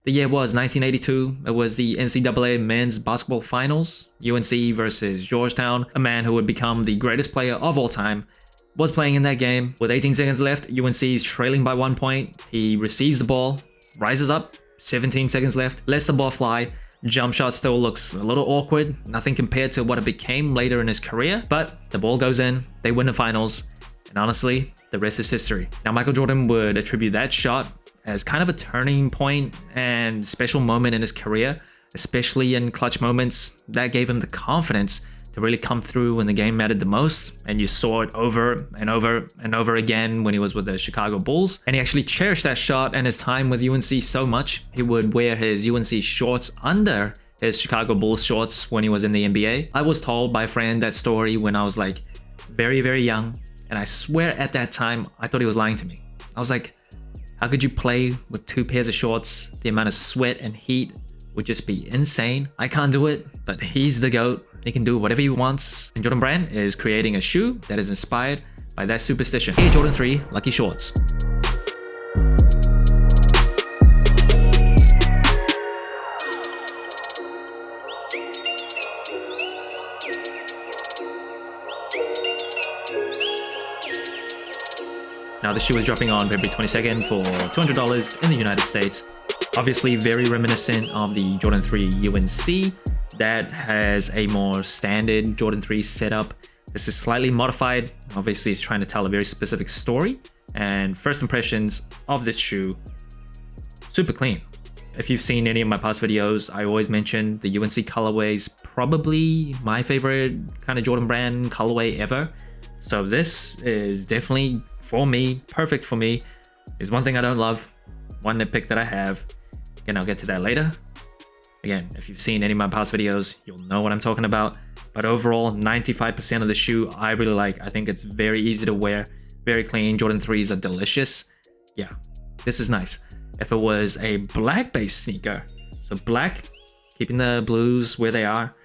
The year was 1982. It was the NCAA Men's Basketball Finals. UNC versus Georgetown. A man who would become the greatest player of all time was playing in that game. With 18 seconds left, UNC is trailing by 1 point. He receives the ball, rises up, 17 seconds left, lets the ball fly. Jump shot still looks a little awkward, nothing compared to what it became later in his career, but the ball goes in, they win the finals, and honestly, the rest is history. Now, Michael Jordan would attribute that shot as kind of a turning point and special moment in his career, especially in clutch moments that gave him the confidence to really come through when the game mattered the most. And you saw it over and over and over again when he was with the Chicago Bulls. And he actually cherished that shot and his time with UNC so much, he would wear his UNC shorts under his Chicago Bulls shorts when he was in the NBA. I was told by a friend that story when I was like very, very young. And I swear at that time, I thought he was lying to me. I was like, how could you play with 2 pairs of shorts? The amount of sweat and heat would just be insane. I can't do it, but he's the GOAT. He can do whatever he wants. And Jordan Brand is creating a shoe that is inspired by that superstition. Air Jordan 3 Lucky Shorts. Now the shoe is dropping on February 22nd for $200 in the United States. Obviously very reminiscent of the Jordan 3 UNC that has a more standard Jordan 3 setup. This is slightly modified. Obviously it's trying to tell a very specific story. And first impressions of this shoe, super clean. If you've seen any of my past videos, I always mention the UNC colorway is probably my favorite kind of Jordan Brand colorway ever. So this is definitely, for me, perfect for me. There's one thing I don't love, one nitpick that I have. Again, I'll get to that later. Again, if you've seen any of my past videos, you'll know what I'm talking about. But overall, 95% of the shoe I really like. I think it's very easy to wear, very clean. Jordan 3s are delicious. Yeah, this is nice. If it was a black-based sneaker, so black, keeping the blues where they are,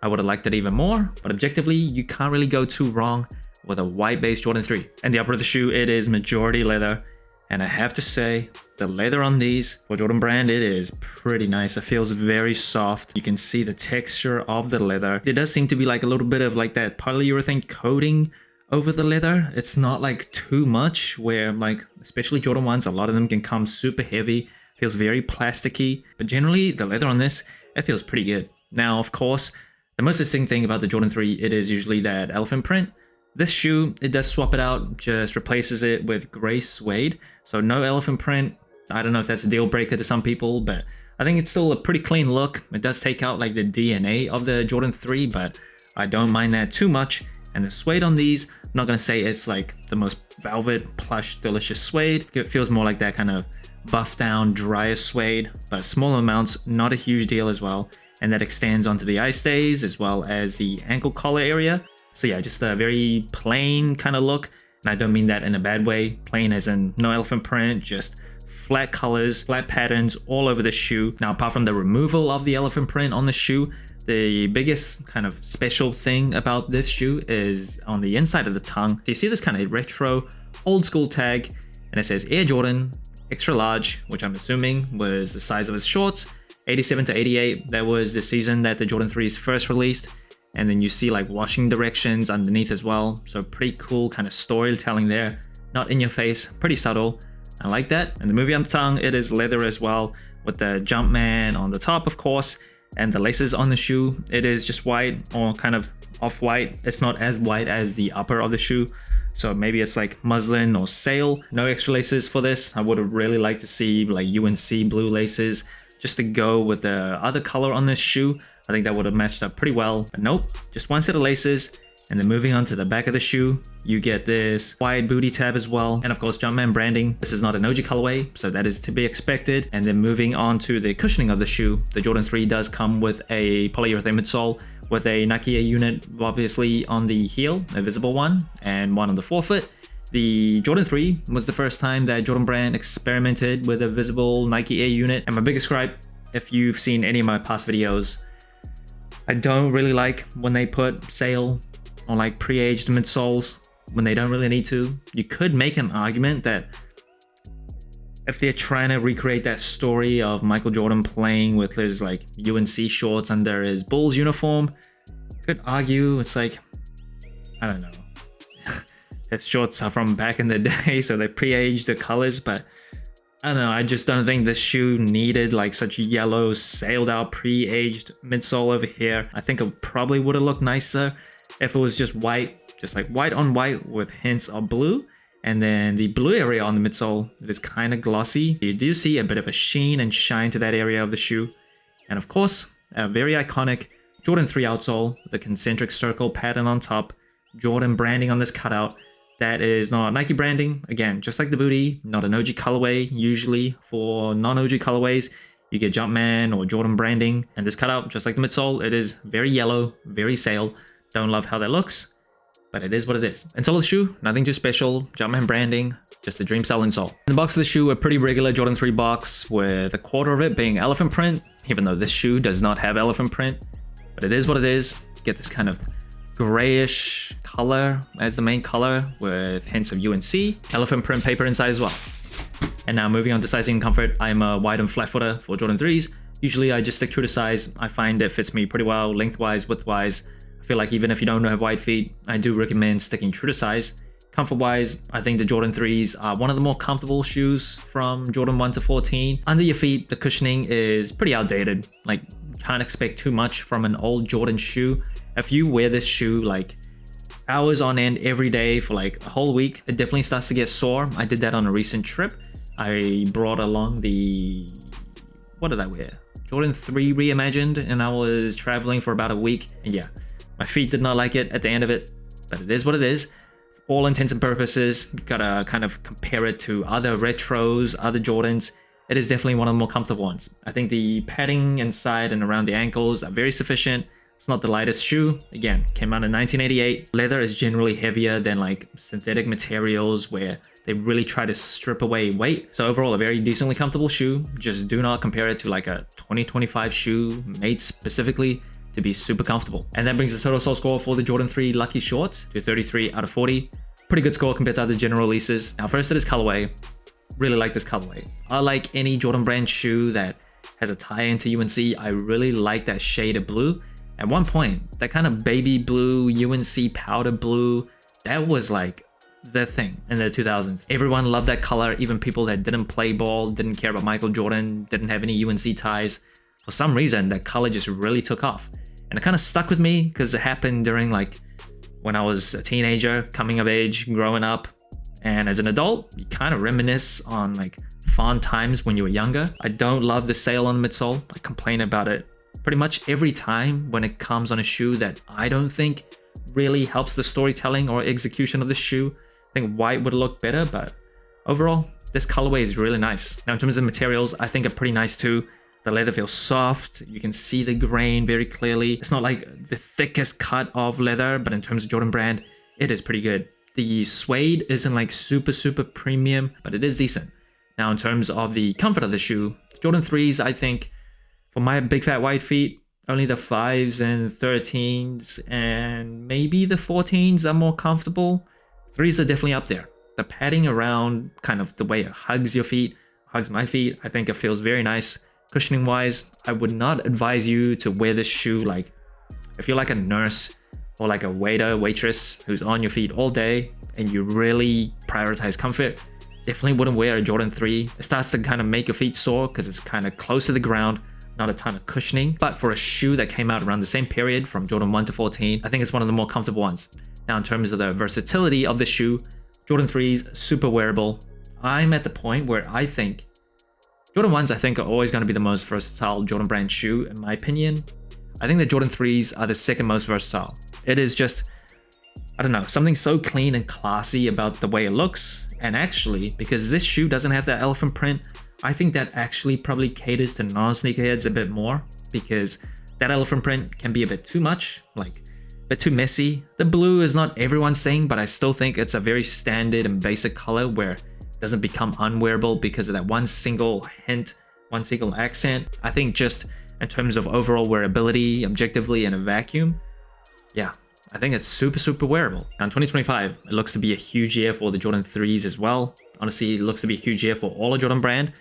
I would have liked it even more. But objectively, you can't really go too wrong with a white-based Jordan 3. And the upper of the shoe, it is majority leather. And I have to say, the leather on these, for Jordan Brand, it is pretty nice. It feels very soft. You can see the texture of the leather. There does seem to be like a little bit of like that polyurethane coating over the leather. It's not like too much where like, especially Jordan 1s, a lot of them can come super heavy. Feels very plasticky. But generally, the leather on this, it feels pretty good. Now, of course, the most distinct thing about the Jordan 3, it is usually that elephant print. This shoe, it does swap it out, just replaces it with gray suede. So no elephant print. I don't know if that's a deal breaker to some people, but I think it's still a pretty clean look. It does take out like the DNA of the Jordan 3, but I don't mind that too much. And the suede on these, I'm not gonna say it's like the most velvet, plush, delicious suede. It feels more like that kind of buff down, drier suede, but small amounts, not a huge deal as well. And that extends onto the eye stays as well as the ankle collar area. So yeah, just a very plain kind of look. And I don't mean that in a bad way. Plain as in no elephant print, just flat colors, flat patterns all over the shoe. Now, apart from the removal of the elephant print on the shoe, the biggest kind of special thing about this shoe is on the inside of the tongue. So you see this kind of retro, old school tag, and it says Air Jordan, extra large, which I'm assuming was the size of his shorts. 87 to 88, that was the season that the Jordan 3s first released. And then you see like washing directions underneath as well. So pretty cool kind of storytelling there. Not in your face, pretty subtle. I like that. And the movie on the tongue, it is leather as well with the Jumpman on the top, of course. And the laces on the shoe, it is just white or kind of off-white. It's not as white as the upper of the shoe. So maybe it's like muslin or sail. No extra laces for this. I would have really liked to see like UNC blue laces just to go with the other color on this shoe. I think that would have matched up pretty well, but nope, just one set of laces. And then moving on to the back of the shoe, you get this wide booty tab as well. And of course, Jumpman branding. This is not an OG colorway, so that is to be expected. And then moving on to the cushioning of the shoe, the Jordan 3 does come with a polyurethane midsole with a Nike A unit, obviously on the heel, a visible one, and one on the forefoot. The Jordan 3 was the first time that Jordan Brand experimented with a visible Nike A unit. And my biggest gripe, if you've seen any of my past videos, I don't really like when they put sail on like pre-aged midsoles when they don't really need to. You could make an argument that if they're trying to recreate that story of Michael Jordan playing with his like UNC shorts under his Bulls uniform, could argue it's like, I don't know. His shorts are from back in the day, so they pre-aged the colors, but I don't know. I just don't think this shoe needed like such yellow, sailed out, pre-aged midsole over here. I think it probably would have looked nicer if it was just white, just like white on white with hints of blue. And then the blue area on the midsole, it is kind of glossy. You do see a bit of a sheen and shine to that area of the shoe. And of course, a very iconic Jordan 3 outsole, the concentric circle pattern on top, Jordan branding on this cutout. That is not Nike branding. Again, just like the booty, not an OG colorway. Usually for non-OG colorways, you get Jumpman or Jordan branding. And this cutout, just like the midsole, it is very yellow, very sail. Don't love how that looks, but it is what it is. Insole of the shoe, nothing too special. Jumpman branding, just the dream style insole. In the box of the shoe, a pretty regular Jordan 3 box with a quarter of it being elephant print, even though this shoe does not have elephant print. But it is what it is. Get this kind of grayish color as the main color with hints of UNC, elephant print paper inside as well. And now moving on to sizing and comfort, I'm a wide and flat footer for Jordan 3s. Usually I just stick true to size. I find it fits me pretty well, lengthwise, widthwise. I feel like even if you don't have wide feet, I do recommend sticking true to size. Comfort-wise, I think the Jordan 3s are one of the more comfortable shoes from Jordan 1 to 14. Under your feet, the cushioning is pretty outdated. Like, can't expect too much from an old Jordan shoe. If you wear this shoe like hours on end every day for like a whole week, it definitely starts to get sore. I did that on a recent trip. I brought along the, what did I wear? Jordan 3 Reimagined, and I was traveling for about a week. And yeah, my feet did not like it at the end of it, but it is what it is. For all intents and purposes, you gotta kind of compare it to other retros, other Jordans. It is definitely one of the more comfortable ones. I think the padding inside and around the ankles are very sufficient. It's not the lightest shoe. Again, came out in 1988. Leather is generally heavier than like synthetic materials where they really try to strip away weight. So overall, a very decently comfortable shoe. Just do not compare it to like a 2025 shoe made specifically to be super comfortable. And that brings the total sole score for the Jordan 3 Lucky Shorts to 33 out of 40. Pretty good score compared to other general releases. Now first it is colorway. Really like this colorway. I like any Jordan brand shoe that has a tie into UNC. I really like that shade of blue. At one point, that kind of baby blue, UNC powder blue, that was like the thing in the 2000s. Everyone loved that color, even people that didn't play ball, didn't care about Michael Jordan, didn't have any UNC ties. For some reason, that color just really took off. And it kind of stuck with me because it happened during like when I was a teenager, coming of age, growing up. And as an adult, you kind of reminisce on like fond times when you were younger. I don't love the sail on the midsole. I complain about it pretty much every time when it comes on a shoe that I don't think really helps the storytelling or execution of the shoe. I think white would look better, but overall, this colorway is really nice. Now in terms of materials, I think are pretty nice too. The leather feels soft. You can see the grain very clearly. It's not like the thickest cut of leather, but in terms of Jordan brand, it is pretty good. The suede isn't like super premium, but it is decent. Now in terms of the comfort of the shoe, Jordan 3s, I think, for my big fat white feet, only the 5s and 13s and maybe the 14s are more comfortable. 3s are definitely up there. The padding around, kind of the way it hugs your feet, hugs my feet, I think it feels very nice. Cushioning wise, I would not advise you to wear this shoe like if you're like a nurse or like a waiter, waitress who's on your feet all day and you really prioritize comfort. Definitely wouldn't wear a Jordan 3. It starts to kind of make your feet sore because it's kind of close to the ground. Not a ton of cushioning, but for a shoe that came out around the same period from Jordan 1 to 14, I think it's one of the more comfortable ones. Now in terms of the versatility of the shoe, Jordan 3s, super wearable. I'm at the point where I think Jordan 1s I think are always going to be the most versatile Jordan brand shoe in my opinion. I think the Jordan 3s are the second most versatile. It is just, I don't know, something so clean and classy about the way it looks. And actually, because this shoe doesn't have that elephant print, I think that actually probably caters to non-sneakerheads a bit more because that elephant print can be a bit too much, like a bit too messy. The blue is not everyone's thing, but I still think it's a very standard and basic color where it doesn't become unwearable because of that one single hint, one single accent. I think just in terms of overall wearability, objectively in a vacuum, yeah, I think it's super wearable. Now in 2025, it looks to be a huge year for the Jordan 3s as well. Honestly, it looks to be a huge year for all of Jordan brand.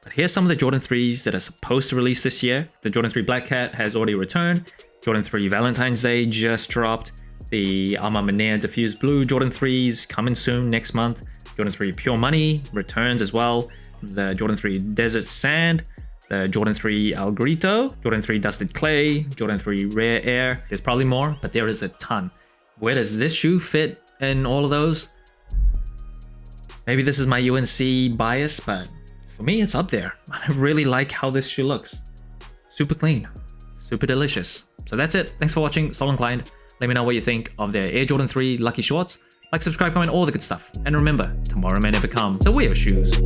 But here's some of the Jordan 3s that are supposed to release this year. The Jordan 3 Black Cat has already returned. Jordan 3 Valentine's Day just dropped. The Alma Manea Diffuse Blue Jordan 3s coming soon next month. Jordan 3 Pure Money returns as well. The Jordan 3 Desert Sand. The Jordan 3 El Grito, Jordan 3 Dusted Clay, Jordan 3 Rare Air. There's probably more, but there is a ton. Where does this shoe fit in all of those? Maybe this is my UNC bias, but for me, it's up there. I really like how this shoe looks. Super clean, super delicious. So that's it. Thanks for watching. Soul Inclined. Let me know what you think of their Air Jordan 3 Lucky Shorts. Like, subscribe, comment, all the good stuff. And remember, tomorrow may never come, so wear your shoes.